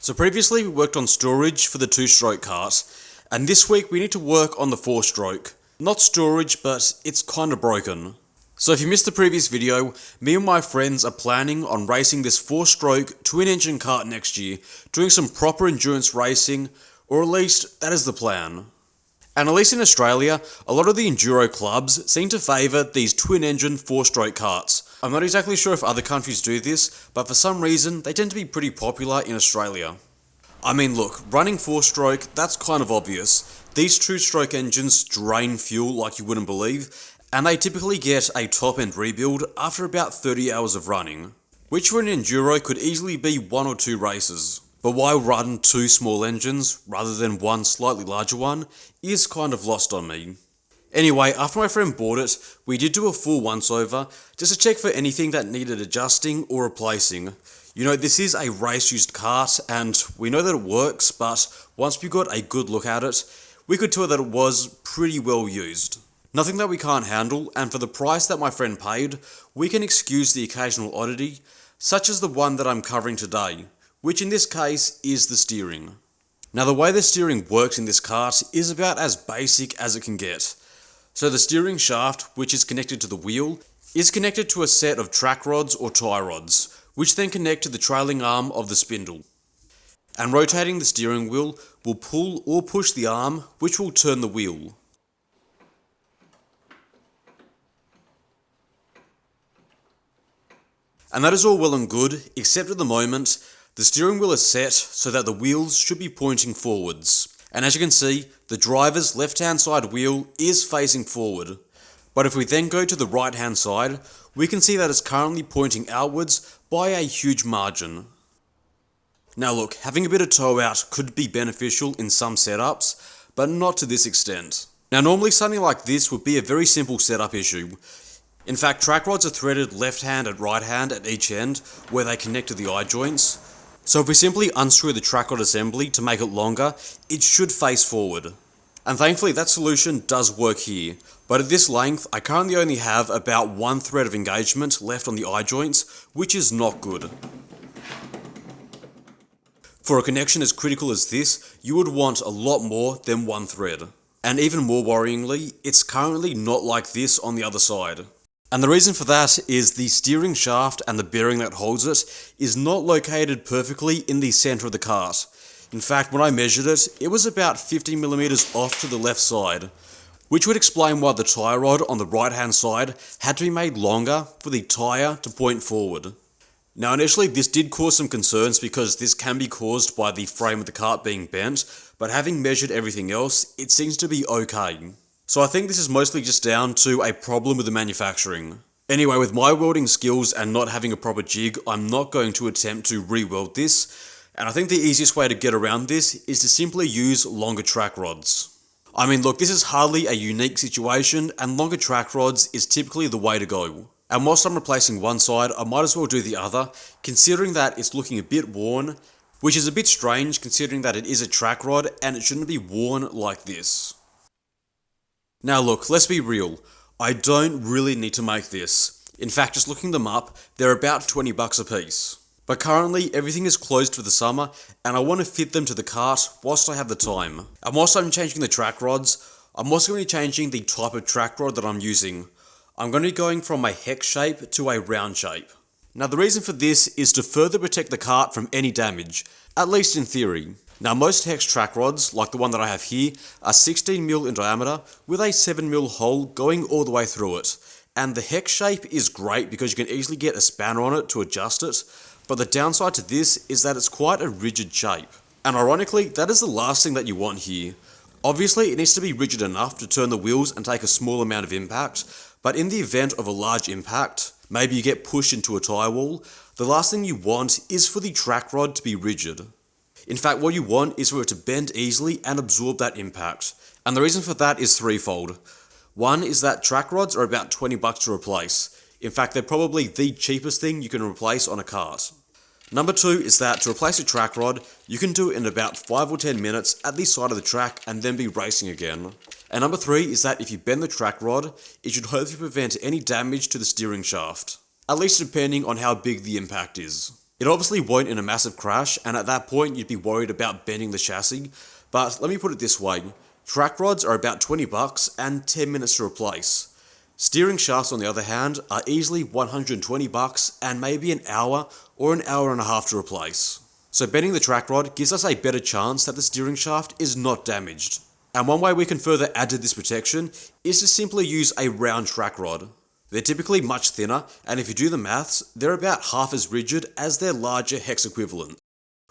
So previously we worked on storage for the 2-stroke cart, and this week we need to work on the 4-stroke. Not storage, but it's kinda broken. So if you missed the previous video, me and my friends are planning on racing this 4-stroke twin-engine cart next year, doing some proper endurance racing, or at least that is the plan. And at least in Australia, a lot of the enduro clubs seem to favour these twin-engine 4-stroke carts. I'm not exactly sure if other countries do this, but for some reason they tend to be pretty popular in Australia. I mean look, running 4-stroke, that's kind of obvious. These 2-stroke engines drain fuel like you wouldn't believe, and they typically get a top-end rebuild after about 30 hours of running, which for an enduro could easily be 1 or 2 races. But why run 2 small engines rather than one slightly larger one is kind of lost on me. Anyway, after my friend bought it, we did do a full once-over just to check for anything that needed adjusting or replacing. You know, this is a race-used cart and we know that it works, but once we got a good look at it, we could tell that it was pretty well used. Nothing that we can't handle, and for the price that my friend paid, we can excuse the occasional oddity, such as the one that I'm covering today, which in this case is the steering. Now the way the steering works in this cart is about as basic as it can get. So the steering shaft, which is connected to the wheel, is connected to a set of track rods or tie rods, which then connect to the trailing arm of the spindle. And rotating the steering wheel will pull or push the arm, which will turn the wheel. And that is all well and good, except at the moment, the steering wheel is set so that the wheels should be pointing forwards. And as you can see, the driver's left-hand side wheel is facing forward. But if we then go to the right-hand side, we can see that it's currently pointing outwards by a huge margin. Now look, having a bit of toe out could be beneficial in some setups, but not to this extent. Now normally something like this would be a very simple setup issue. In fact, track rods are threaded left hand and right hand at each end, where they connect to the eye joints. So if we simply unscrew the track rod assembly to make it longer, it should face forward. And thankfully that solution does work here, but at this length I currently only have about 1 thread of engagement left on the eye joints, which is not good. For a connection as critical as this, you would want a lot more than 1 thread. And even more worryingly, it's currently not like this on the other side. And the reason for that is the steering shaft and the bearing that holds it is not located perfectly in the centre of the cart. In fact, when I measured it, it was about 50mm off to the left side, which would explain why the tyre rod on the right hand side had to be made longer for the tyre to point forward. Now initially this did cause some concerns because this can be caused by the frame of the cart being bent, but having measured everything else, it seems to be okay. So I think this is mostly just down to a problem with the manufacturing. Anyway, with my welding skills and not having a proper jig, I'm not going to attempt to re-weld this, and I think the easiest way to get around this is to simply use longer track rods. I mean look, this is hardly a unique situation, and longer track rods is typically the way to go. And whilst I'm replacing one side, I might as well do the other, considering that it's looking a bit worn, which is a bit strange considering that it is a track rod and it shouldn't be worn like this. Now look, let's be real, I don't really need to make this. In fact, just looking them up, they're about $20 a piece. But currently, everything is closed for the summer, and I want to fit them to the cart whilst I have the time. And whilst I'm changing the track rods, I'm also going to be changing the type of track rod that I'm using. I'm going to be going from a hex shape to a round shape. Now the reason for this is to further protect the cart from any damage, at least in theory. Now most hex track rods, like the one that I have here, are 16mm in diameter with a 7mm hole going all the way through it. And the hex shape is great because you can easily get a spanner on it to adjust it, but the downside to this is that it's quite a rigid shape. And ironically, that is the last thing that you want here. Obviously it needs to be rigid enough to turn the wheels and take a small amount of impact, but in the event of a large impact, maybe you get pushed into a tyre wall, the last thing you want is for the track rod to be rigid. In fact, what you want is for it to bend easily and absorb that impact. And the reason for that is threefold. One is that track rods are about $20 to replace. In fact, they're probably the cheapest thing you can replace on a cart. Number 2 is that to replace a track rod, you can do it in about 5 or 10 minutes at the side of the track and then be racing again. And number 3 is that if you bend the track rod, it should hopefully prevent any damage to the steering shaft. At least depending on how big the impact is. It obviously won't in a massive crash, and at that point you'd be worried about bending the chassis, but let me put it this way, track rods are about 20 bucks and 10 minutes to replace. Steering shafts on the other hand are easily 120 bucks and maybe an hour or an hour and a half to replace. So bending the track rod gives us a better chance that the steering shaft is not damaged. And one way we can further add to this protection is to simply use a round track rod. They're typically much thinner, and if you do the maths, they're about half as rigid as their larger hex equivalent.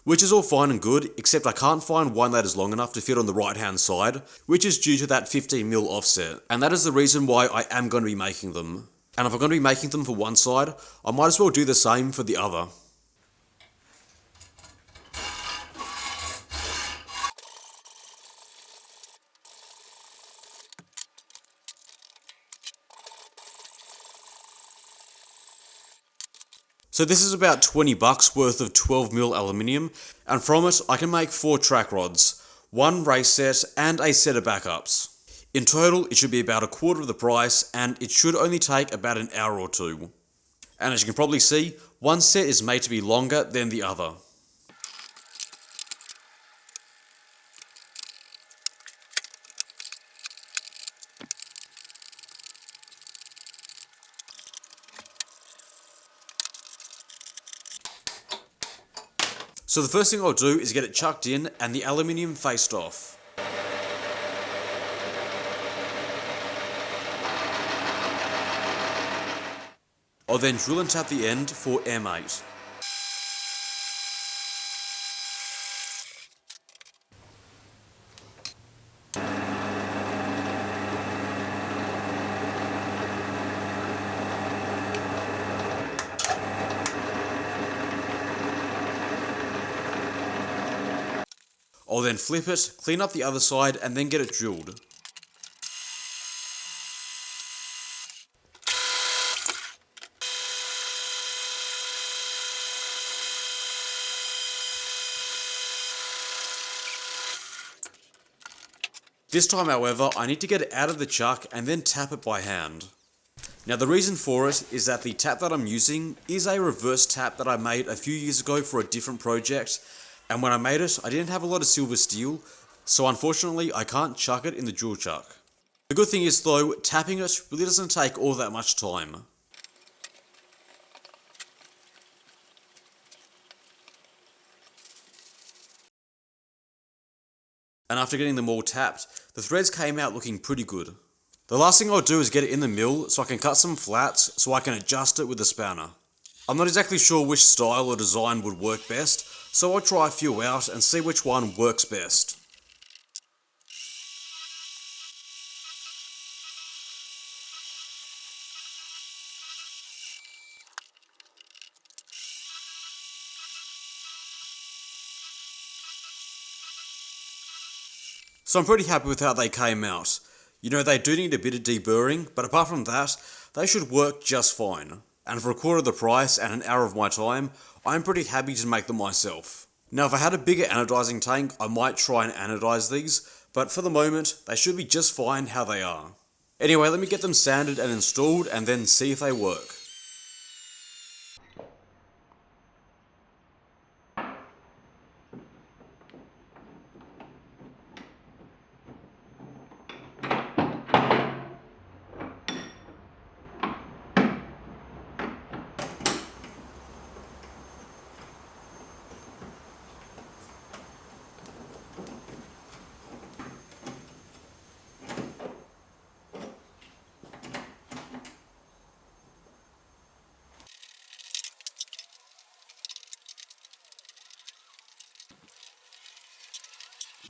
Which is all fine and good, except I can't find one that is long enough to fit on the right hand side, which is due to that 15mm offset. And that is the reason why I am going to be making them. And if I'm going to be making them for one side, I might as well do the same for the other. So this is about 20 bucks worth of 12mm aluminium, and from it I can make 4 track rods, 1 race set and a set of backups. In total it should be about a quarter of the price, and it should only take about an hour or two. And as you can probably see, one set is made to be longer than the other. So the first thing I'll do is get it chucked in and the aluminium faced off. I'll then drill and tap the end for M8. I'll then flip it, clean up the other side and then get it drilled. This time however, I need to get it out of the chuck and then tap it by hand. Now the reason for it is that the tap that I'm using is a reverse tap that I made a few years ago for a different project, and when I made it I didn't have a lot of silver steel, so unfortunately I can't chuck it in the drill chuck. The good thing is though, tapping it really doesn't take all that much time. And after getting them all tapped, the threads came out looking pretty good. The last thing I'll do is get it in the mill so I can cut some flats so I can adjust it with the spanner. I'm not exactly sure which style or design would work best, so I'll try a few out and see which one works best. So I'm pretty happy with how they came out. You know, they do need a bit of deburring, but apart from that, they should work just fine. And for a quarter of the price and an hour of my time, I'm pretty happy to make them myself. Now if I had a bigger anodizing tank, I might try and anodize these, but for the moment, they should be just fine how they are. Anyway, let me get them sanded and installed and then see if they work.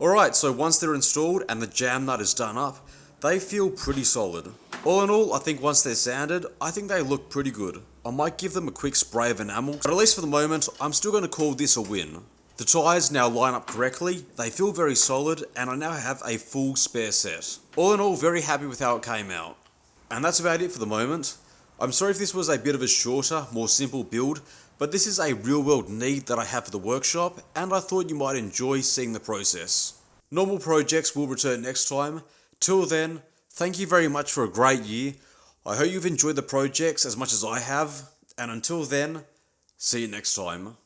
Alright, so once they're installed and the jam nut is done up, they feel pretty solid. All in all, I think once they're sanded, I think they look pretty good. I might give them a quick spray of enamel, but at least for the moment, I'm still going to call this a win. The tyres now line up correctly, they feel very solid, and I now have a full spare set. All in all, very happy with how it came out. And that's about it for the moment. I'm sorry if this was a bit of a shorter, more simple build, but this is a real world need that I have for the workshop, and I thought you might enjoy seeing the process. Normal projects will return next time. Till then, thank you very much for a great year. I hope you've enjoyed the projects as much as I have, and until then, see you next time.